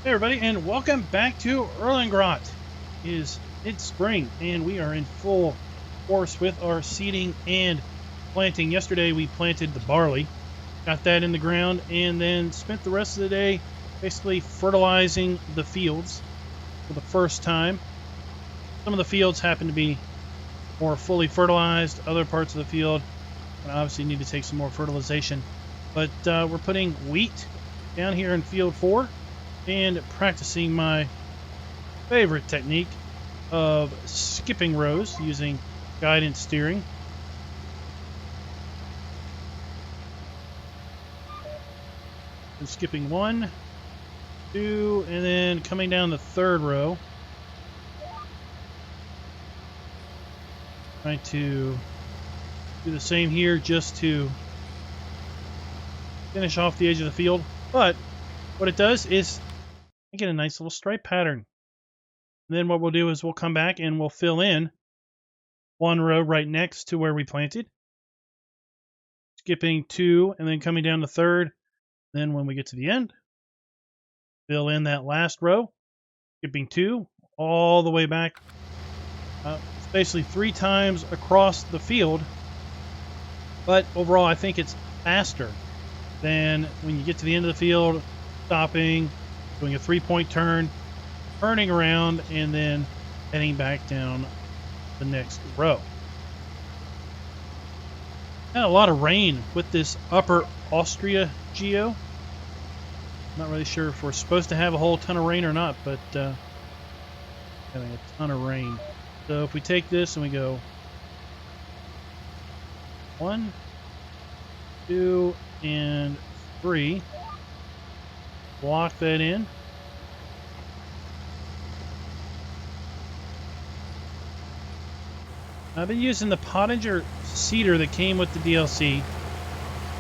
Hey everybody, and welcome back to Erlengrot. It is mid-spring, and we are in full force with our seeding and planting. Yesterday we planted the barley, got that in the ground, and then spent the rest of the day basically fertilizing the fields for the first time. Some of the fields happen to be more fully fertilized. Other parts of the field obviously need to take some more fertilization. But we're putting wheat down here in field 4. And practicing my favorite technique of skipping rows using guidance steering. And skipping 1, 2, and then coming down the third row. Trying to do the same here just to finish off the edge of the field. But what it does is I get a nice little stripe pattern. And then what we'll do is we'll come back and we'll fill in one row right next to where we planted. Skipping 2 and then coming down the third. Then when we get to the end, fill in that last row. Skipping 2 all the way back. It's basically 3 times across the field. But overall, I think it's faster than when you get to the end of the field, stopping, doing a 3-point turn, turning around, and then heading back down the next row. Had a lot of rain with this upper Austria geo. Not really sure if we're supposed to have a whole ton of rain or not, but having a ton of rain. So if we take this and we go 1, 2, and 3, block that in. I've been using the Pottinger seeder that came with the DLC,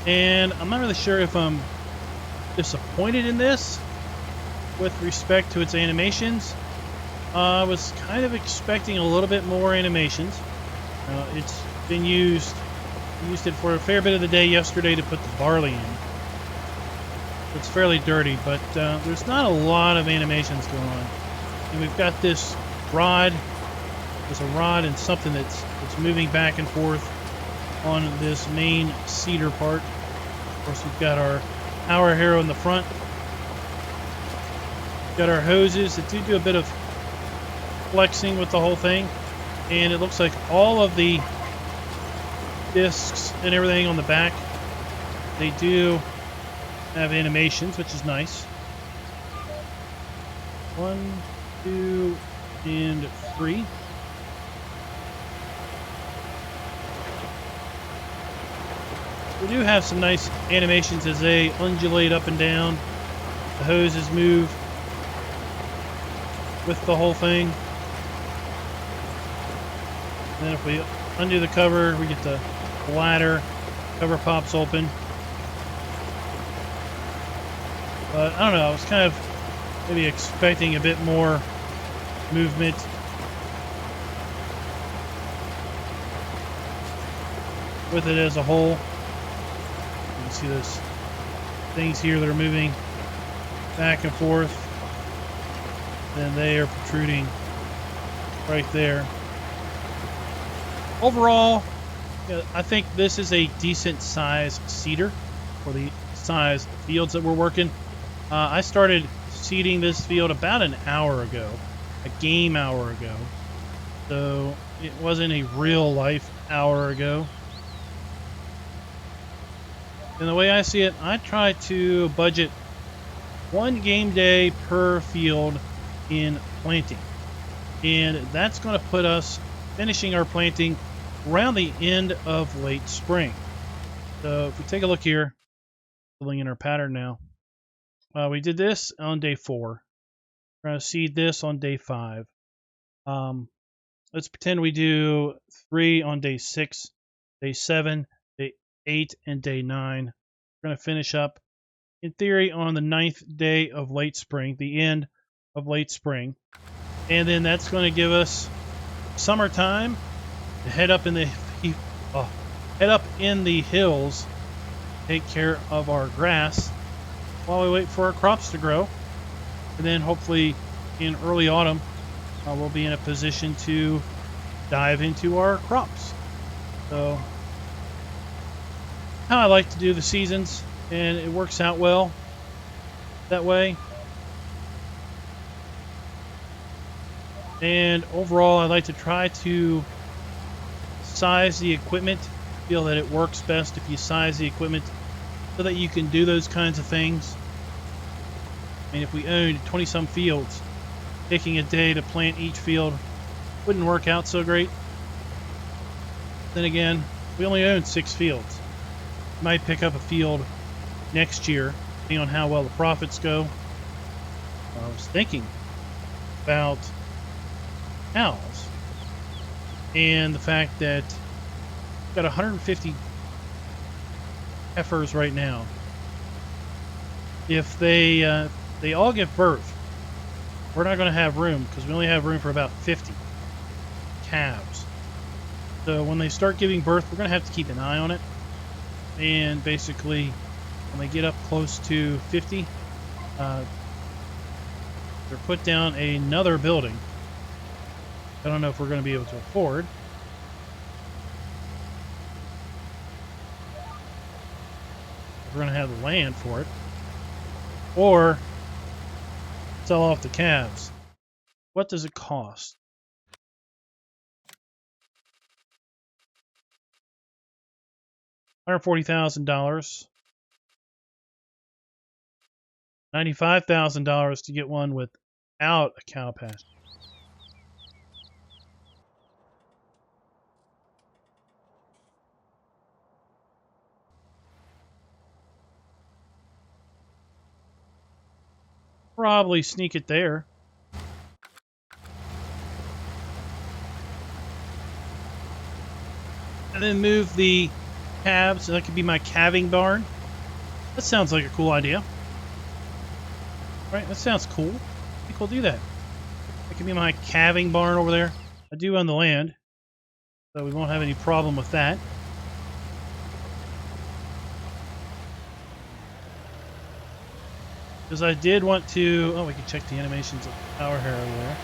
and I'm not really sure if I'm disappointed in this with respect to its animations. I was kind of expecting a little bit more animations. It's been used it for a fair bit of the day yesterday to put the barley in. It's fairly dirty, but there's not a lot of animations going on. And we've got this rod. There's a rod and something that's moving back and forth on this main seeder part. Of course, we've got our power harrow in the front. We've got our hoses that do a bit of flexing with the whole thing. And it looks like all of the discs and everything on the back, they do have animations, which is nice. 1, 2, and 3. We do have some nice animations as they undulate up and down. The hoses move with the whole thing. And then if we undo the cover, we get the ladder. Cover pops open. But I don't know, I was kind of maybe expecting a bit more movement. With it as a whole. You can see those things here that are moving back and forth. Then they are protruding right there. Overall, I think this is a decent size seeder for the size fields that we're working. I started seeding this field about an hour ago, a game hour ago. So it wasn't a real life hour ago. And the way I see it, I try to budget 1 game day per field in planting. And that's going to put us finishing our planting around the end of late spring. So if we take a look here, filling in our pattern now. We did this on day 4. We're going to seed this on day 5. Let's pretend we do 3 on day 6, day 7, day 8, and day 9. We're going to finish up, in theory, on the 9th day of late spring, the end of late spring. And then that's going to give us summertime to head up in the hills, take care of our grass while we wait for our crops to grow. And then hopefully in early autumn, we'll be in a position to dive into our crops. So, how I like to do the seasons, and it works out well that way. And overall, I like to try to size the equipment. Feel that it works best if you size the equipment so that you can do those kinds of things. I mean, if we owned 20-some fields, taking a day to plant each field wouldn't work out so great. Then again, we only own 6 fields. Might pick up a field next year, depending on how well the profits go. I was thinking about cows and the fact that we've got 150 heifers right now. If they all give birth, we're not going to have room because we only have room for about 50 calves. So when they start giving birth, we're going to have to keep an eye on it. And basically, when they get up close to 50, they're put down another building. I don't know if we're going to be able to afford. If we're going to have the land for it. Or sell off the calves. What does it cost? $140,000. $95,000 to get one without a cow pasture. Probably sneak it there. And then move the calves. That could be my calving barn. That sounds like a cool idea. Right, that sounds cool. I think we'll do that. That could be my calving barn over there. I do own the land, so we won't have any problem with that. Because I did want to... Oh, we can check the animations of the power harrow there.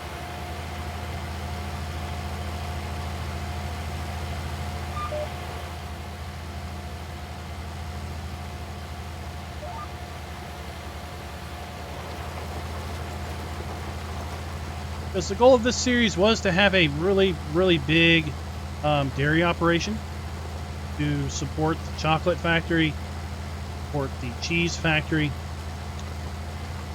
Because the goal of this series was to have a really, really big dairy operation to support the chocolate factory, support the cheese factory.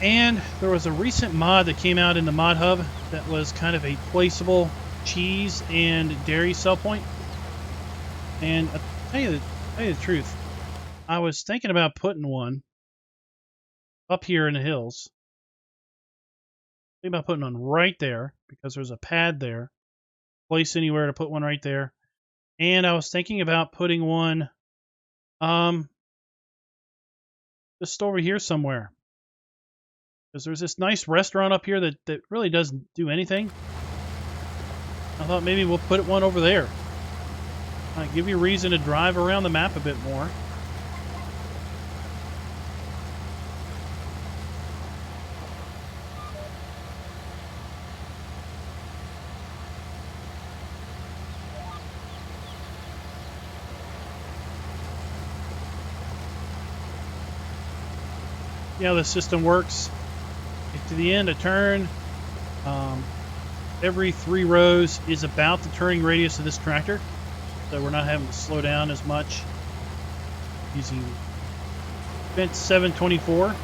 And there was a recent mod that came out in the mod hub that was kind of a placeable cheese and dairy sell point. And I'll tell you the truth, I was thinking about putting one up here in the hills. Thinking about putting one right there because there's a pad there. Place anywhere to put one right there. And I was thinking about putting one just over here somewhere. Because there's this nice restaurant up here that really doesn't do anything. I thought maybe we'll put one over there. Give you a reason to drive around the map a bit more. See how the system works. Get to the end, a turn. Every 3 rows is about the turning radius of this tractor, so we're not having to slow down as much. Using Fendt 724,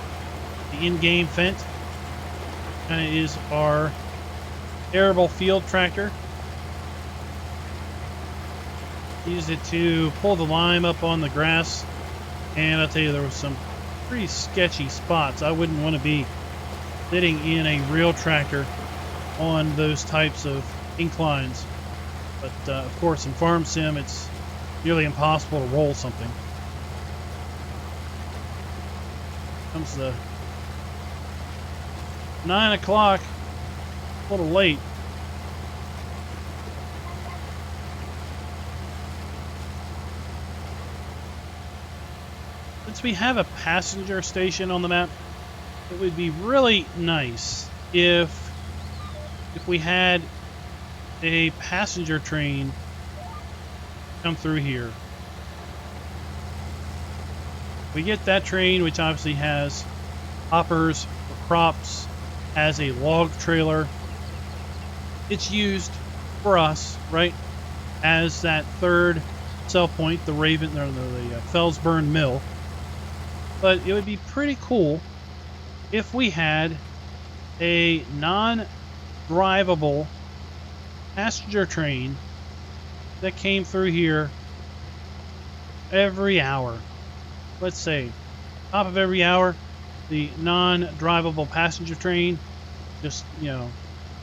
the in-game Fendt. Kind of is our arable field tractor. Used it to pull the lime up on the grass, and I'll tell you, there was some pretty sketchy spots. I wouldn't want to be sitting in a real tractor on those types of inclines. But of course, in Farm Sim, it's nearly impossible to roll something. Comes the 9 o'clock, a little late. Since we have a passenger station on the map, it would be really nice if we had a passenger train come through here. We get that train, which obviously has hoppers for crops, has a log trailer. It's used for us, right, as that third sell point, the Fellsburn Mill. But it would be pretty cool if we had a non-drivable passenger train that came through here every hour. Let's say, top of every hour, the non-drivable passenger train just,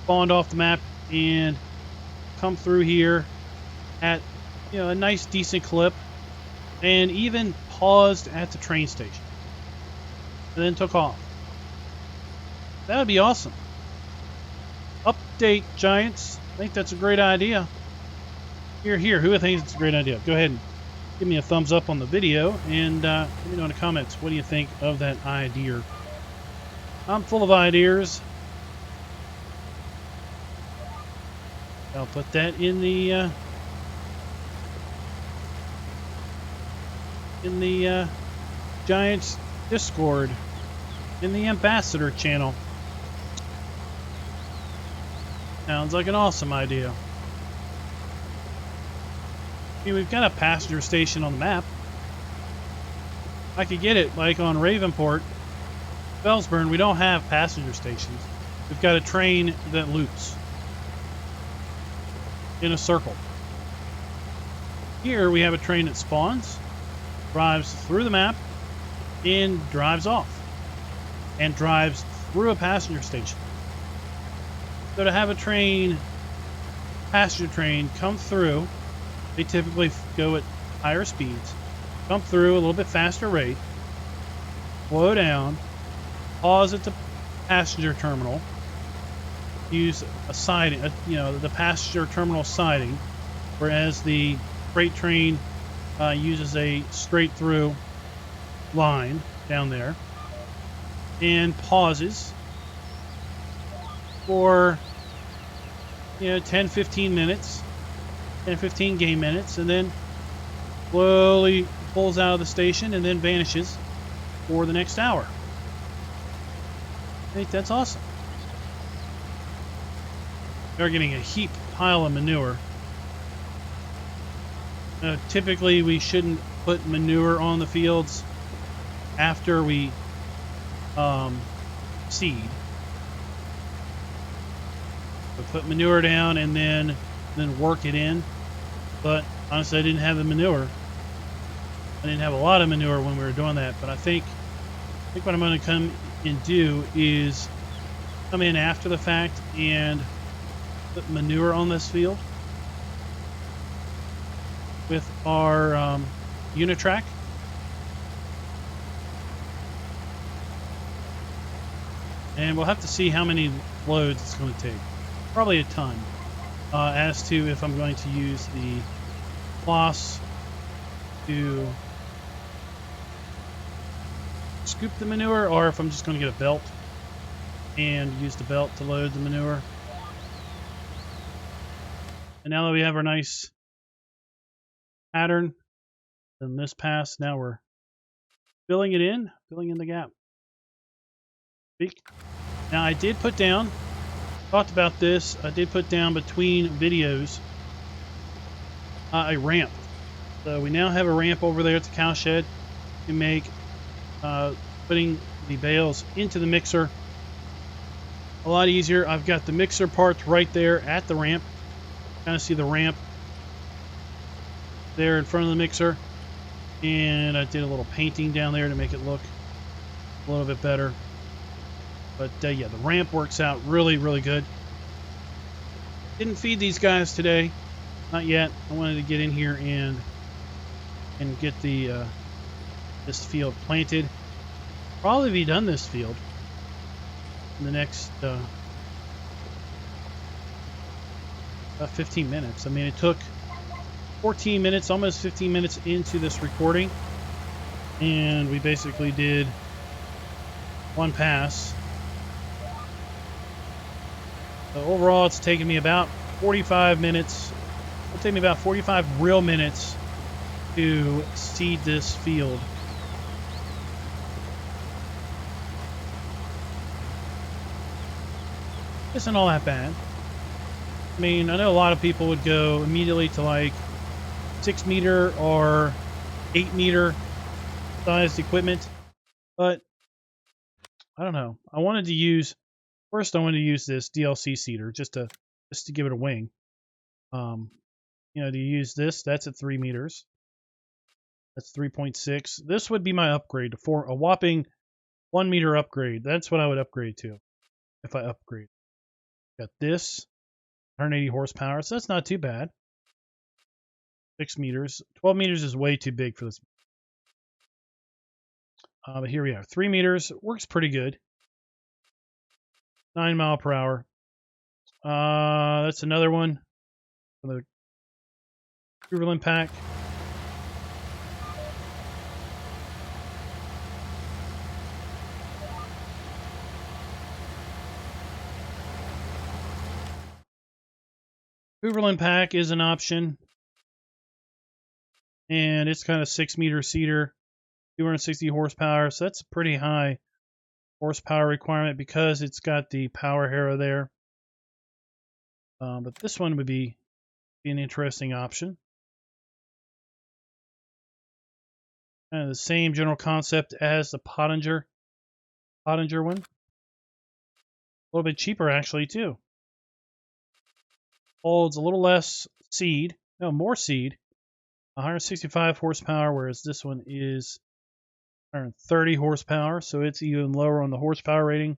spawned off the map and come through here at, a nice decent clip, and even paused at the train station and then took off. That would be awesome. Update, Giants. I think that's a great idea. Here. Who thinks it's a great idea? Go ahead and give me a thumbs up on the video, and let me know in the comments, what do you think of that idea? I'm full of ideas. I'll put that in the Giants Discord, in the Ambassador channel. Sounds like an awesome idea. I mean, we've got a passenger station on the map. I could get it like on Ravenport. Fellsburn, we don't have passenger stations. We've got a train that loops in a circle. Here we have a train that spawns, drives through the map, and drives off, and drives through a passenger station. So to have a passenger train come through, they typically go at higher speeds, come through a little bit faster rate, slow down, pause at the passenger terminal, use a siding, the passenger terminal siding, whereas the freight train uses a straight through line down there, and pauses for 10-15 minutes, 10-15 game minutes, and then slowly pulls out of the station and then vanishes for the next hour. I think that's awesome. They're getting a heap pile of manure. Typically we shouldn't put manure on the fields after we seed. We put manure down and then work it in. But honestly, I didn't have the manure. I didn't have a lot of manure when we were doing that. But I think what I'm going to come and do is come in after the fact and put manure on this field with our Unitrac. And we'll have to see how many loads it's going to take. Probably a ton. As to if I'm going to use the cloths to scoop the manure, or if I'm just going to get a belt and use the belt to load the manure. And now that we have our nice pattern, then this pass, now we're filling in the gap. Now I did put down, talked about this, I did put down between videos a ramp. So we now have a ramp over there at the cow shed to make putting the bales into the mixer a lot easier. I've got the mixer parts right there at the ramp. Kind of see the ramp there in front of the mixer, and I did a little painting down there to make it look a little bit better. But yeah, the ramp works out really, really good. Didn't feed these guys today, not yet. I wanted to get in here and get the this field planted. Probably be done this field in the next about 15 minutes. I mean, it took 14 minutes, almost 15 minutes into this recording, and we basically did one pass. So overall, it's taken me about 45 minutes. It'll take me about 45 real minutes to seed this field. Isn't all that bad. I mean, I know a lot of people would go immediately to like 6 meter or 8 meter sized equipment, but I don't know. I wanted to use this DLC seeder just to give it a wing. You know, to use this, that's at 3 meters. That's 3.6. This would be my upgrade for a whopping 1 meter upgrade. That's what I would upgrade to if I upgrade. Got this, 180 horsepower, so that's not too bad. 6 meters. 12 meters is way too big for this. But here we are. 3 meters. Works pretty good. 9 mile per hour. That's another one. The Cruverland pack. Cruverland pack is an option. And it's kind of 6 meter seeder. 260 horsepower. So that's a pretty high horsepower requirement because it's got the power harrow there. But this one would be an interesting option. Kind of the same general concept as the Pottinger one. A little bit cheaper actually too. Holds a little less seed. No, more seed. 165 horsepower, whereas this one is 130 horsepower, so it's even lower on the horsepower rating.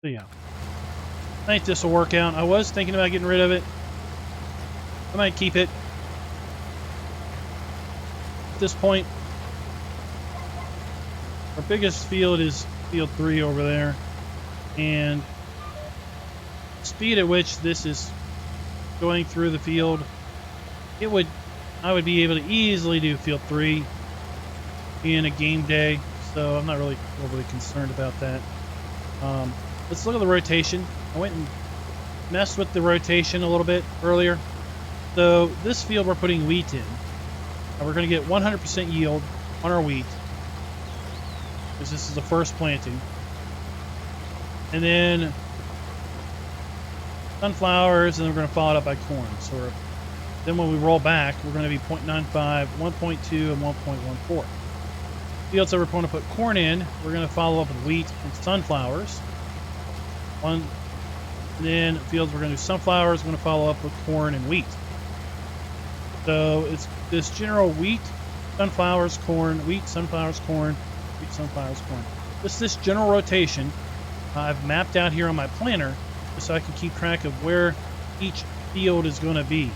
So yeah, I think this will work out. I was thinking about getting rid of it. I might keep it. At this point, our biggest field is field 3 over there, and the speed at which this is going through the field, I would be able to easily do field 3 in a game day, so I'm not really overly concerned about that. Let's look at the rotation. I went and messed with the rotation a little bit earlier. So this field we're putting wheat in. And we're going to get 100% yield on our wheat, because this is the first planting. And then sunflowers, and then we're going to follow it up by corn. So then when we roll back, we're going to be 0.95, 1.2, and 1.14. Fields that we're going to put corn in, we're going to follow up with wheat and sunflowers. And then fields we're going to do sunflowers, we're going to follow up with corn and wheat. So it's this general wheat, sunflowers, corn, wheat, sunflowers, corn, wheat, sunflowers, corn. This general rotation I've mapped out here on my planner just so I can keep track of where each field is going to be.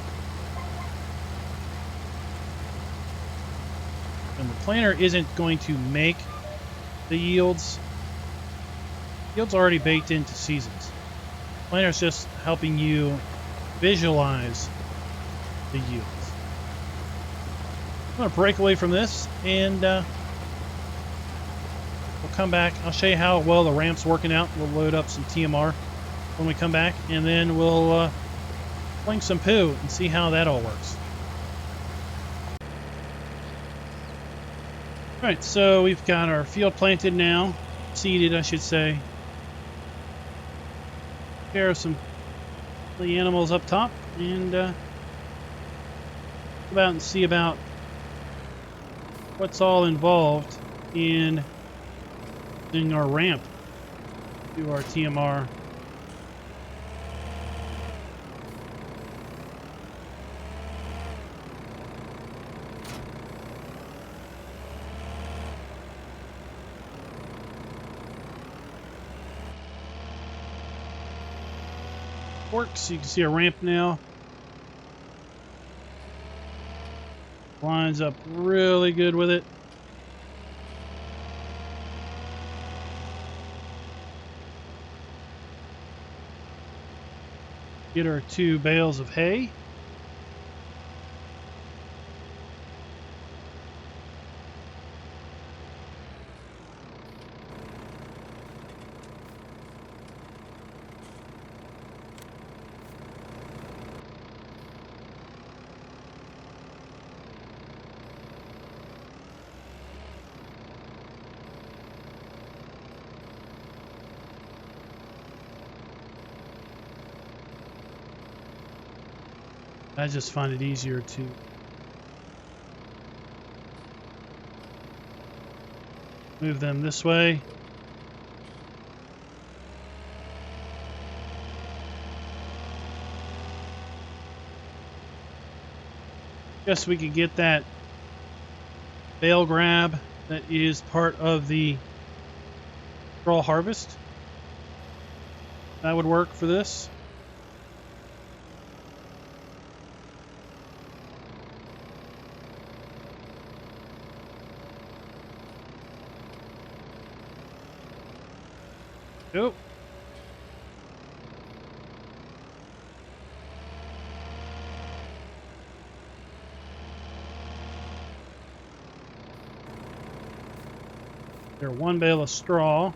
And the planner isn't going to make the yields. Yields are already baked into seasons. The planner is just helping you visualize the yields. I'm going to break away from this, and we'll come back. I'll show you how well the ramp's working out. We'll load up some TMR when we come back, and then we'll fling some poo and see how that all works. Alright, so we've got our field planted now. Seeded, I should say. Care of some of the animals up top, and go out and see about what's all involved in doing our ramp to our TMR. Works. You can see a ramp now. Lines up really good with it. Get our 2 bales of hay. I just find it easier to move them this way. Guess we could get that bale grab that is part of the straw harvest. That would work for this. Nope. There, one bale of straw.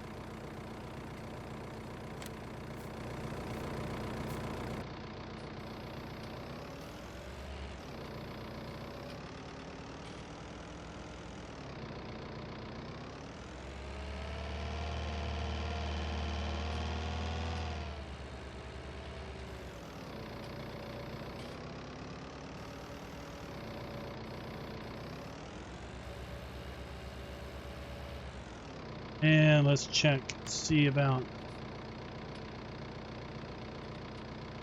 And let's check, see about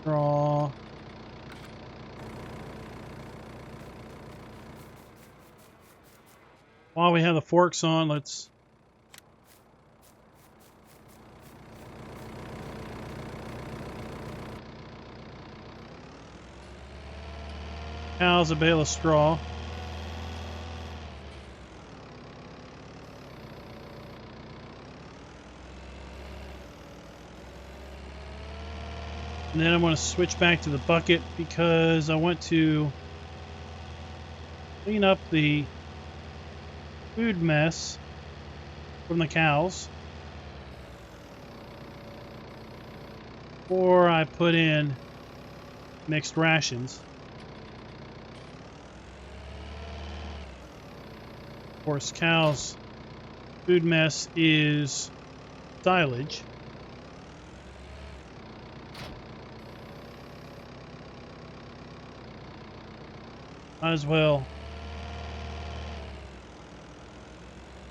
straw. While we have the forks on, let's house a bale of straw. And then I'm going to switch back to the bucket because I want to clean up the food mess from the cows before I put in mixed rations. Of course, cows' food mess is silage. Might as well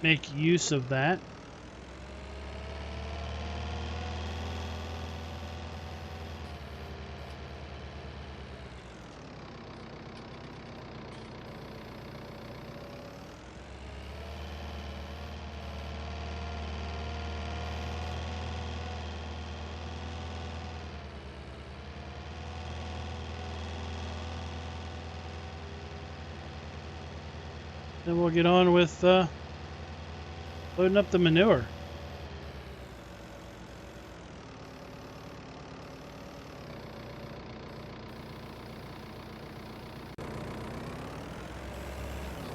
make use of that. Then we'll get on with loading up the manure.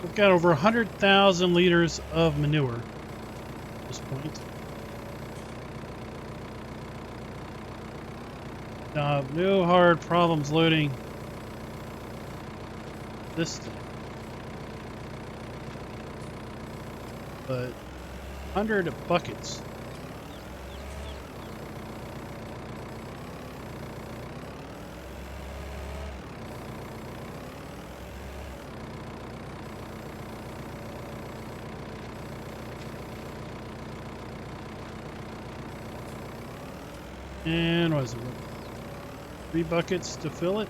We've got over 100,000 liters of manure at this point. No hard problems loading this thing. But 100 buckets. And what is it? 3 buckets to fill it.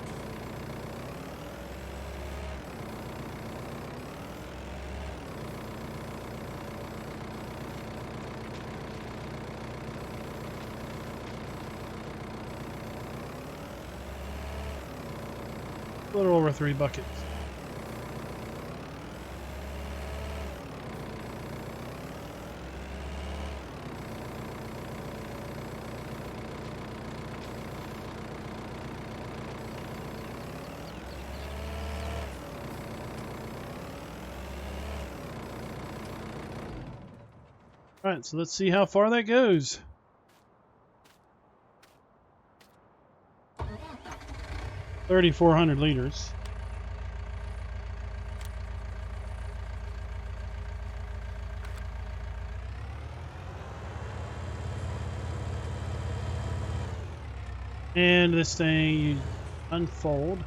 A little over 3 buckets. All right, so let's see how far that goes. $3,400 liters. And this thing you unfold.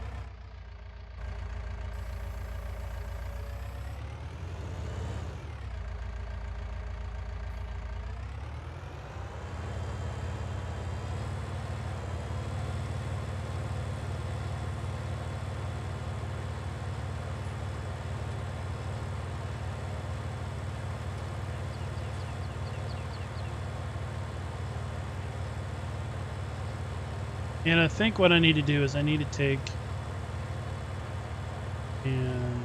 And I think what I need to do is I need to take and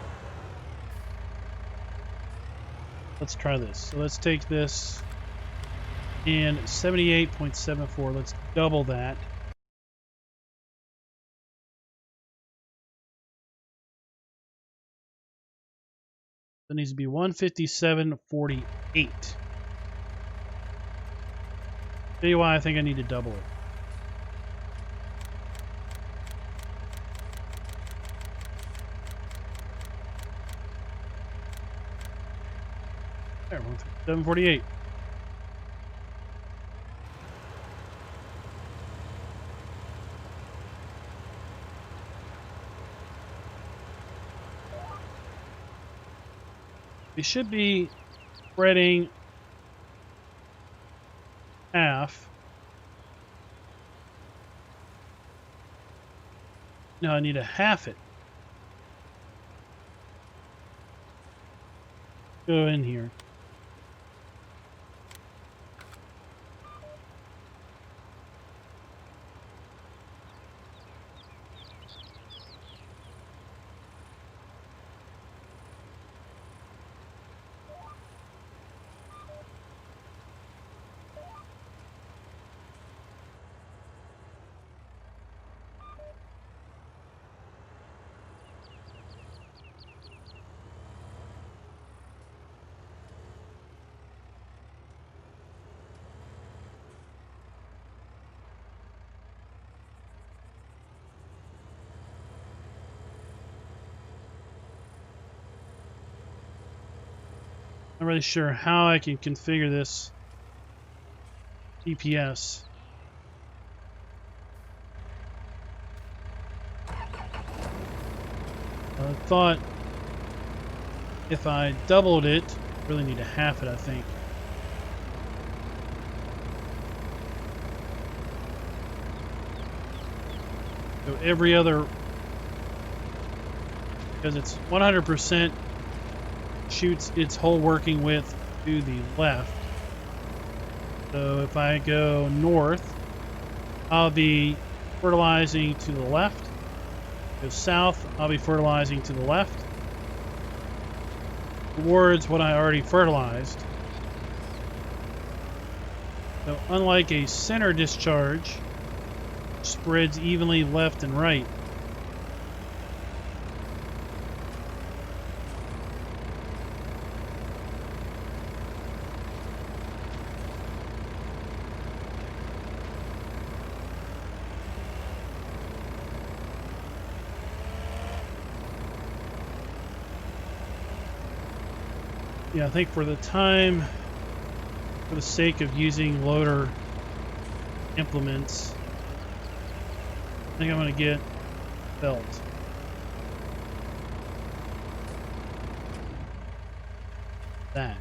let's try this. So let's take this and 78.74. Let's double that. That needs to be 157.48. Tell you why I think I need to double it. There, 157.48. We should be spreading half. No, I need to half it. Go in here. Not really sure how I can configure this GPS. I thought if I doubled it, I really need to half it, I think. So every other, because it's 100% shoots its whole working width to the left. So if I go north, I'll be fertilizing to the left. Go south, I'll be fertilizing to the left towards what I already fertilized. So unlike a center discharge, which spreads evenly left and right, yeah, I think for the sake of using loader implements, I think I'm going to get belt. That.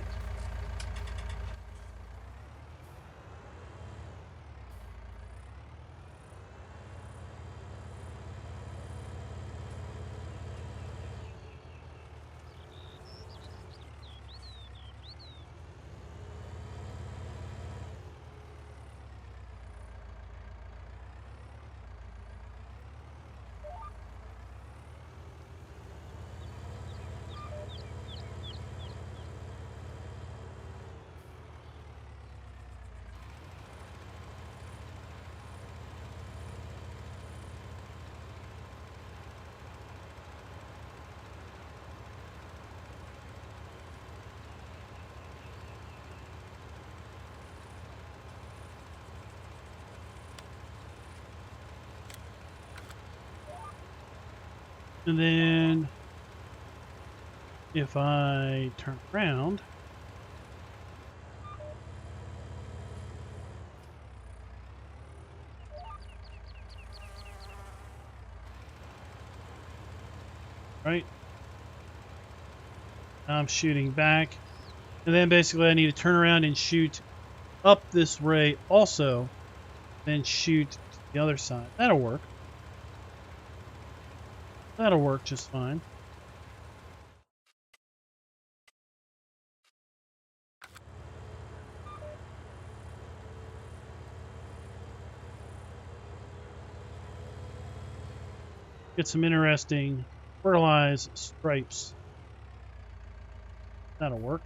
And then if I turn around, right? I'm shooting back. And then basically I need to turn around and shoot up this way also, then shoot to the other side. That'll work. That'll work just fine. get some interesting fertilized stripes. That'll work.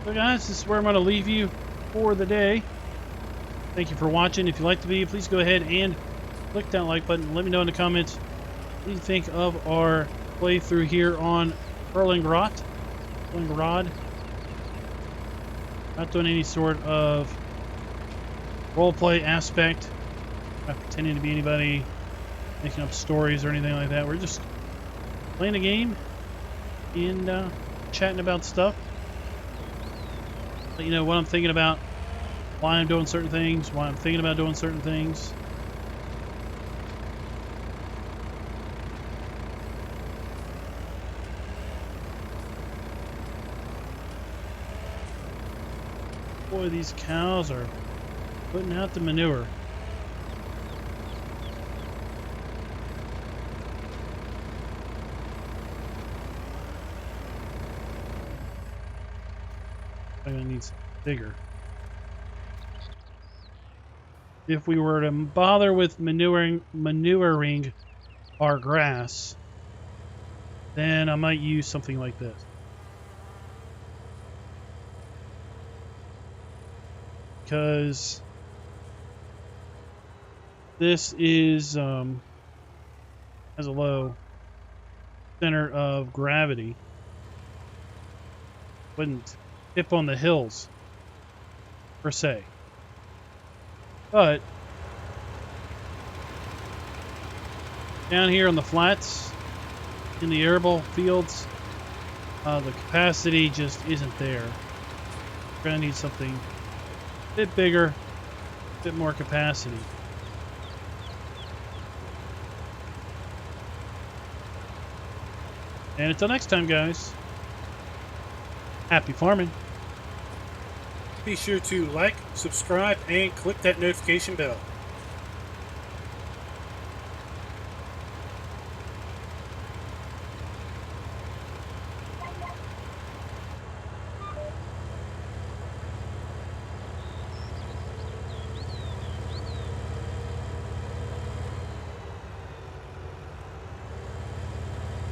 So guys, this is where I'm going to leave you for the day. Thank you for watching. If you like the video, please go ahead and click that like button. Let me know in the comments what do you think of our playthrough here on Erlingrad. Not doing any sort of roleplay aspect. Not pretending to be anybody, making up stories or anything like that. We're just playing a game and chatting about stuff. Let you know what I'm thinking about, why I'm doing certain things, why I'm thinking about doing certain things. Boy, these cows are putting out the manure. I'm gonna need some bigger. If we were to bother with manuring our grass, then I might use something like this. Because this is has a low center of gravity. Wouldn't tip on the hills per se, but down here on the flats in the arable fields, the capacity just isn't there. We're gonna need something a bit bigger, a bit more capacity. And until next time, guys, happy farming. Be sure to like, subscribe, and click that notification bell.